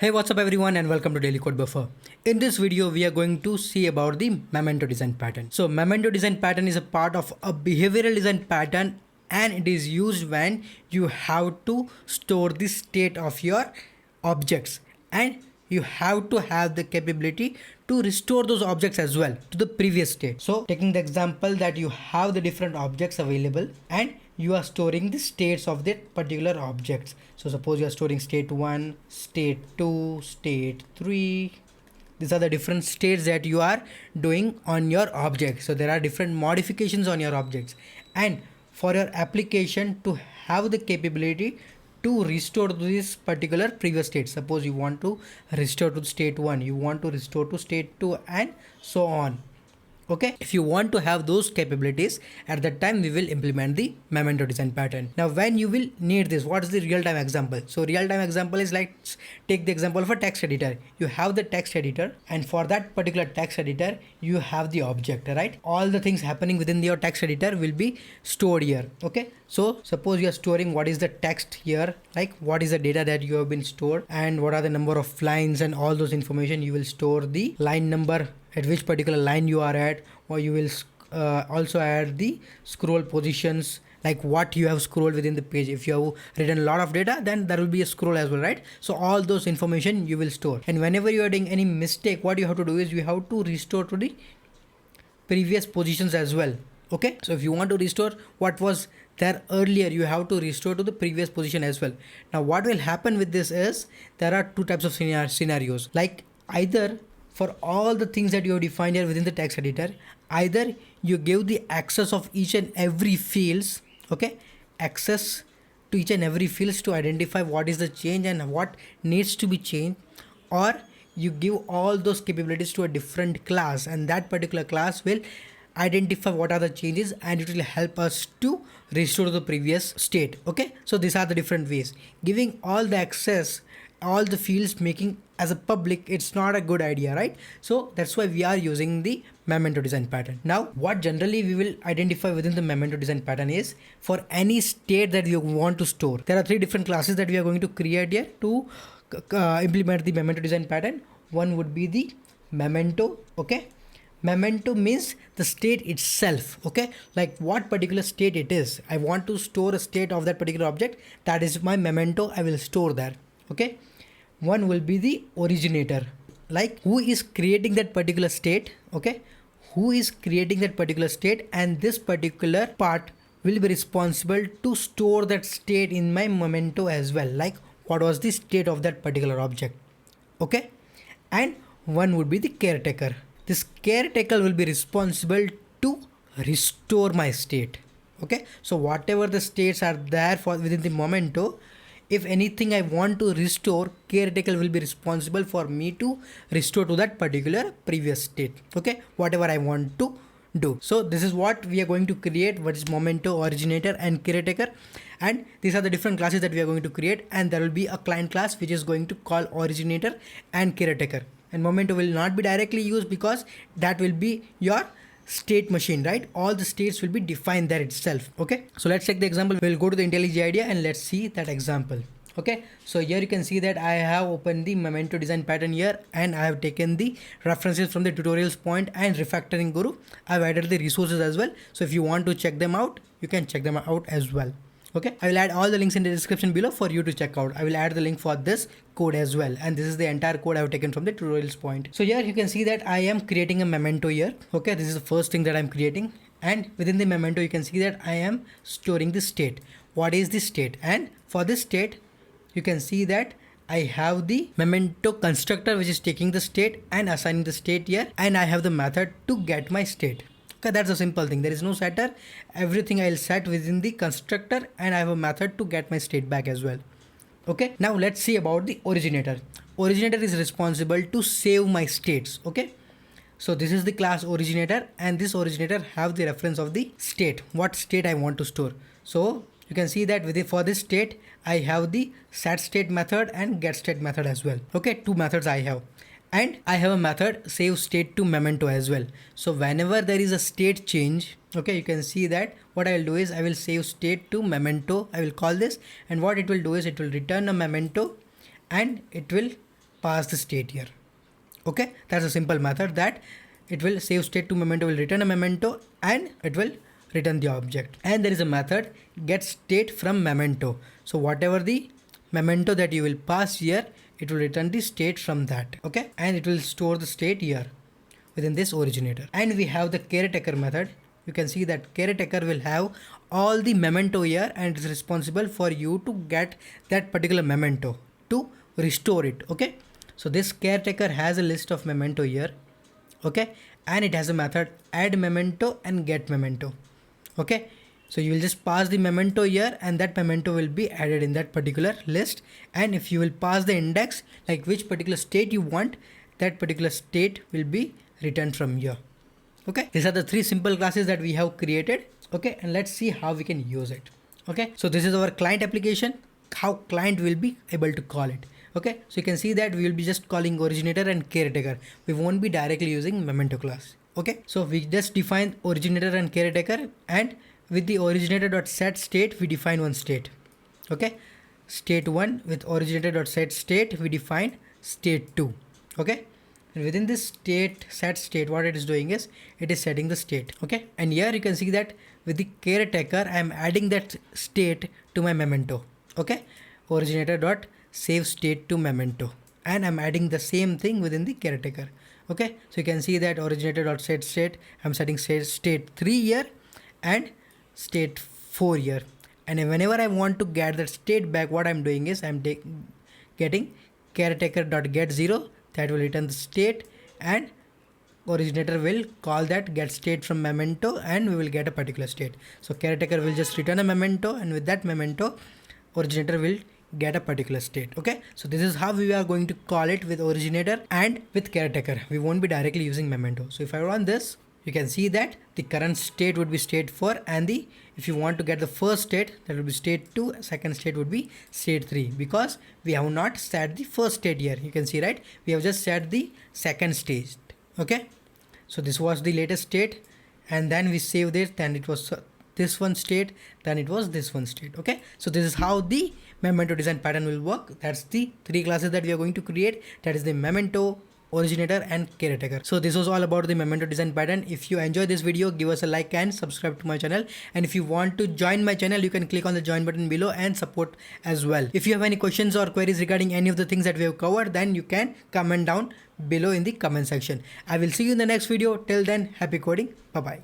Hey, what's up everyone and welcome to Daily Code Buffer. In this video, we are going to see about the Memento design pattern. So Memento design pattern is a part of a behavioral design pattern and it is used when you have to store the state of your objects and you have to have the capability to restore those objects as well to the previous state. So taking the example that you have the different objects available and you are storing the states of that particular objects. So suppose you are storing state 1, state 2, state 3. These are the different states that you are doing on your object. So there are different modifications on your objects, and for your application to have the capability to restore to this particular previous state. Suppose you want to restore to state 1, you want to restore to state 2 and so on. Okay, if you want to have those capabilities, at that time we will implement the Memento design pattern. Now when you will need this, what is the real-time example? So real-time example is like, take the example of a text editor. You have the text editor and for that particular text editor you have the object, right? All the things happening within your text editor will be stored here. Okay, so suppose you are storing what is the text here, like what is the data that you have been stored and what are the number of lines and all those information. You will store the line number at which particular line you are at, or you will also add the scroll positions, like what you have scrolled within the page. If you have written a lot of data, then there will be a scroll as well, right? So all those information you will store, and whenever you are doing any mistake, what you have to do is you have to restore to the previous positions as well. Okay, so if you want to restore what was there earlier, you have to restore to the previous position as well. Now what will happen with this is there are two types of scenarios, like either for all the things that you have defined here within the text editor, either you give the access of each and every fields, okay, access to each and every fields to identify what is the change and what needs to be changed, or you give all those capabilities to a different class and that particular class will identify what are the changes and it will help us to restore to the previous state. Okay, so these are the different ways. Giving all the access, all the fields, making as a public, it's not a good idea, right? So that's why we are using the Memento design pattern. Now what generally we will identify within the Memento design pattern is, for any state that you want to store, there are three different classes that we are going to create here to implement the Memento design pattern. One would be the Memento. Okay, Memento means the state itself. Okay, like what particular state it is. I want to store a state of that particular object, that is my Memento, I will store there. Okay, one will be the originator, like who is creating that particular state. Okay, who is creating that particular state, and this particular part will be responsible to store that state in my Memento as well, like what was the state of that particular object. Okay, and one would be the caretaker. This caretaker will be responsible to restore my state. Okay, so whatever the states are there for within the Memento, if anything I want to restore, caretaker will be responsible for me to restore to that particular previous state. Okay, whatever I want to do. So this is what we are going to create, what is Memento, originator and caretaker, and these are the different classes that we are going to create, and there will be a client class which is going to call originator and caretaker. And Memento will not be directly used because that will be your state machine, right? All the states will be defined there itself. Okay, so let's take the example. We'll go to the IntelliJ IDEA and let's see that example. Okay, so here you can see that I have opened the Memento design pattern here and I have taken the references from the tutorials point and refactoring guru. I've added the resources as well, so if you want to check them out, you can check them out as well. Okay, I will add all the links in the description below for you to check out. I will add the link for this code as well, and this is the entire code I have taken from the tutorials point. So here you can see that I am creating a Memento here. Okay, this is the first thing that I'm creating, and within the Memento you can see that I am storing the state. What is the state? And for this state you can see that I have the Memento constructor which is taking the state and assigning the state here, and I have the method to get my state. Okay, that's a simple thing. There is no setter. Everything I'll set within the constructor, and I have a method to get my state back as well. Okay, now let's see about the originator. Originator is responsible to save my states. Okay, so this is the class originator, and this originator have the reference of the state, what state I want to store. So you can see that for this state I have the set state method and get state method as well. Okay, two methods I have. And I have a method save state to Memento as well. So whenever there is a state change, okay, you can see that what I will do is I will save state to Memento. I will call this, and what it will do is it will return a Memento and it will pass the state here. Okay, that's a simple method that it will save state to memento, will return a memento, and it will return the object. And there is a method get state from memento. So whatever the memento that you will pass here, it will return the state from that. Okay, and it will store the state here within this originator. And we have the caretaker method. You can see that caretaker will have all the memento here and is responsible for you to get that particular memento to restore it. Okay, so this caretaker has a list of memento here. Okay, and it has a method add memento and get memento. Okay, so you will just pass the memento here and that memento will be added in that particular list. And if you will pass the index, like which particular state you want, that particular state will be returned from here. Okay, these are the three simple classes that we have created. Okay, and let's see how we can use it. Okay, so this is our client application, how client will be able to call it. Okay, so you can see that we will be just calling originator and caretaker. We won't be directly using memento class. Okay, so we just define originator and caretaker, and with the originator.set state we define one state. Okay, state 1 with originator.set state we define state 2. Okay, and within this state set state, what it is doing is it is setting the state. Okay, and here you can see that with the caretaker I am adding that state to my memento. Okay, originator dot save state to memento, and I'm adding the same thing within the caretaker. Okay, so you can see that originator dot set state, I'm setting state 3 here and state 4 here, and whenever I want to get that state back, what I'm doing is I'm getting caretaker dot get 0, that will return the state, and originator will call that get state from memento and we will get a particular state. So caretaker will just return a memento, and with that memento originator will get a particular state. Okay, so this is how we are going to call it with originator and with caretaker. We won't be directly using memento. So if I run this, you can see that the current state would be state 4, and the if you want to get the first state, that will be state 2, second state would be state 3, because we have not set the first state here. You can see, right, we have just set the second state. Okay, so this was the latest state, and then we saved it, then it was this one state, then it was this one state. Okay, so this is how the memento design pattern will work. That's the three classes that we are going to create. That is the memento, originator, and caretaker. So this was all about the memento design pattern. If you enjoy this video, give us a like and subscribe to my channel. And if you want to join my channel, you can click on the join button below and support as well. If you have any questions or queries regarding any of the things that we have covered, then you can comment down below in the comment section. I will see you in the next video. Till then, happy coding. Bye bye.